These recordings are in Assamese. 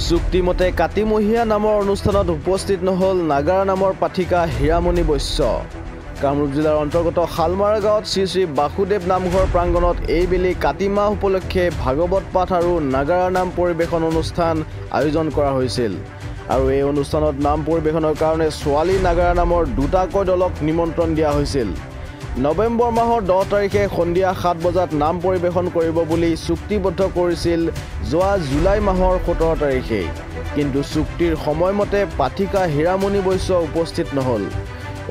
চুক্তিমতে কাতিমহীয়া নামৰ অনুষ্ঠানত উপস্থিত নহল নাগাৰা নামৰ পাঠিকা হীৰামণি বৈশ্য। কামৰূপ জিলাৰ অন্তৰ্গত শালমাৰা গাঁৱত শ্ৰী শ্ৰী বাসুদেৱ নামঘৰ প্ৰাংগণত এইবেলি কাতি মাহ উপলক্ষে ভাগৱত পাঠ আৰু নাগাৰা নাম পৰিৱেশন অনুষ্ঠান আয়োজন কৰা হৈছিল। আৰু এই অনুষ্ঠানত নাম পৰিৱেশনৰ কাৰণে ছোৱালী নাগাৰা নামৰ দুটাকৈ দলক নিমন্ত্ৰণ দিয়া হৈছিল। নৱেম্বৰ মাহৰ 10 তাৰিখে সন্ধিয়া 7 বজাত নাম পৰিৱেশন কৰিব বুলি চুক্তিবদ্ধ কৰিছিল যোৱা জুলাই মাহৰ 17 তাৰিখে। কিন্তু চুক্তিৰ সময়মতে পাঠিকা হীৰামণি বৈশ্য উপস্থিত নহল।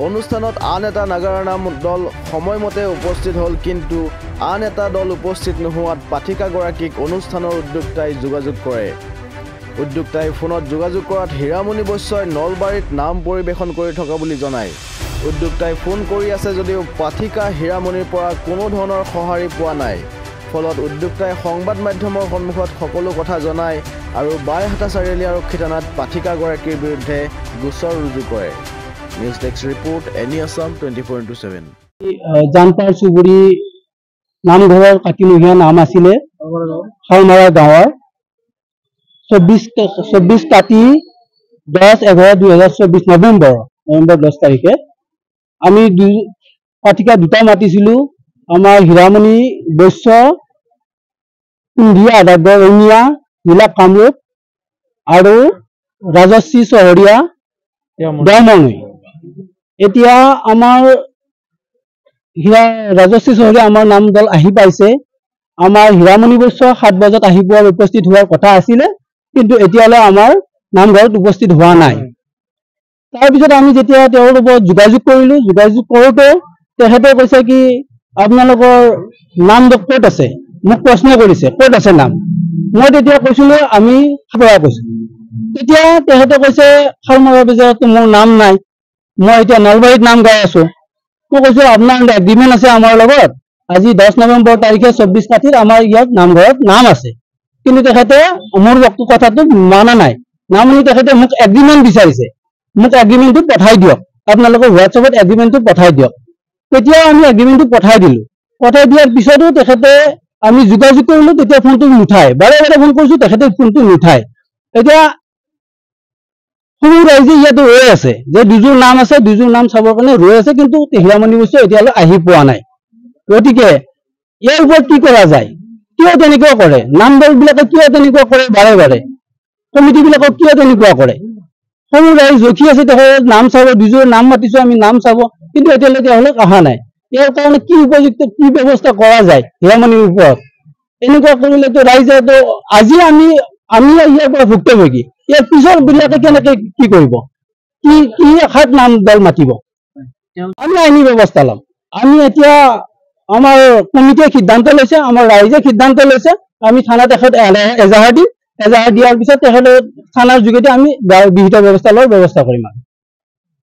অনুষ্ঠানত আন এটা নাগাৰা নাম দল সময়মতে উপস্থিত হ'ল, কিন্তু আন এটা দল উপস্থিত নোহোৱাত পাঠিকাগৰাকীক অনুষ্ঠানৰ উদ্যোক্তাই যোগাযোগ কৰে। উদ্যোক্তাই ফোনত যোগাযোগ কৰাত হীৰামণি বৈশ্যই নলবাৰীত নাম পৰিৱেশন কৰি থকা বুলি জনায়। উদ্যোক্তাই ফোন কৰি আছে যদিও পাঠিকা হীৰামণিৰ পৰা কোনো ধৰণৰ সঁহাৰি পোৱা নাই। ফলত উদ্যোক্তাই সংবাদ মাধ্যমৰ সন্মুখত সকলো কথা জনায় আৰু বাইহাটা চাৰিআলি আৰক্ষী থানাত পাঠিকাগৰাকীৰ বিৰুদ্ধে গোচৰ ৰুজু কৰে। News desk report any Assam 24/7। জানপাৰ চুবুৰী নামঘৰৰ কাতিমহীয়া নাম আছিলে শালমাৰা গাঁৱৰ 24 কাতি 10/11/2024 নৱেম্বৰ 10 তাৰিখে আমি পাঠিকা দুটা মাতিছিলোঁ। আমাৰ হীৰামণি বৈশ্য কুন্ধিয়া আদাগৰ ৰঙিয়া জিলা কামৰূপ আৰু ৰাজশ্ৰী চহৰীয়া দেওমঙি। এতিয়া আমাৰ ৰাজশ্ৰী চহৰীয়া আমাৰ নাম দল আহি পাইছে। আমাৰ হীৰামণি বৈশ্য 7 বজাত আহি পোৱাৰ উপস্থিত হোৱাৰ কথা আছিলে, কিন্তু এতিয়ালৈ আমাৰ নামঘৰত উপস্থিত হোৱা নাই। তাৰপিছত আমি যেতিয়া তেওঁৰ লগত যোগাযোগ কৰিলোঁ, যোগাযোগ কৰোঁতে তেখেতে কৈছে কি আপোনালোকৰ নাম ক'ত আছে, মোক প্ৰশ্ন কৰিছে ক'ত আছে নাম। মই তেতিয়া কৈছিলোঁ আমি খাপৰা কৈছোঁ। তেতিয়া তেখেতে কৈছে শালমাৰা বজাৰতো মোৰ নাম নাই, মই এতিয়া নলবাৰীত নাম গাই আছোঁ। মই কৈছোঁ আপোনাৰ এগ্ৰিমেণ্ট আছে আমাৰ লগত, আজি 10 নৱেম্বৰ তাৰিখে 24 কাতিত আমাৰ ইয়াত নামঘৰত নাম আছে, কিন্তু তেখেতে মোৰ কথাটো মানা নাই। নামনি তেখেতে মোক এগ্ৰিমেণ্ট বিচাৰিছে, মোক এগ্ৰিমেণ্টটো পঠাই দিয়ক, আপোনালোকৰ হোৱাটছএপত এগ্ৰিমেণ্টটো পঠাই দিয়ক। তেতিয়া আমি এগ্ৰিমেণ্টটো পঠাই দিলোঁ। পঠাই দিয়াৰ পিছতো তেখেতে আমি যোগাযোগ কৰিলোঁ, তেতিয়া ফোনটো নুঠায়। বাৰে বাৰে ফোন কৰিছোঁ, তেখেতে ফোনটো নুঠায়। এতিয়া সৰু ৰাইজে ইয়াতে ৰৈ আছে যে দুযোৰ নাম আছে, দুযোৰ নাম চাবৰ কাৰণে ৰৈ আছে, কিন্তু হীৰামণি বৈশ্য এতিয়ালৈ আহি পোৱা নাই। গতিকে ইয়াৰ ওপৰত কি কৰা যায়, কিয় তেনেকুৱা কৰে, নাম দলবিলাকে কিয় তেনেকুৱা কৰে, বাৰে বাৰে কমিটিবিলাকক কিয় তেনেকুৱা কৰে। সৰু ৰাইজ ৰখি আছে, তেখেতে নাম চাব, দুযোৰ নাম মাতিছোঁ আমি নাম চাব, কিন্তু এতিয়ালৈকে তেওঁলোক অহা নাই। ইয়াৰ কাৰণে কি উপযুক্ত কি ব্যৱস্থা কৰা যায় হীৰামণিৰ ওপৰত। এনেকুৱা কৰিলেতো ৰাইজেতো আজি আমি ইয়াৰ পৰা ভুক্তভোগী, ইয়াৰ পিছৰ বিলাকে কেনেকে কি কৰিব, কি আশাত নাম দল মাতিব। আমি আইনী ব্যৱস্থা ল'ম। আমি এতিয়া আমাৰ কমিটিয়ে সিদ্ধান্ত লৈছে, আমাৰ ৰাইজে সিদ্ধান্ত লৈছে, আমি থানাত এজাহাৰ দিম। এজাহাৰ দিয়াৰ পিছত তেখেতে থানাৰ যোগেদি আমি বিহিত ব্যৱস্থা লোৱাৰ ব্যৱস্থা কৰিম।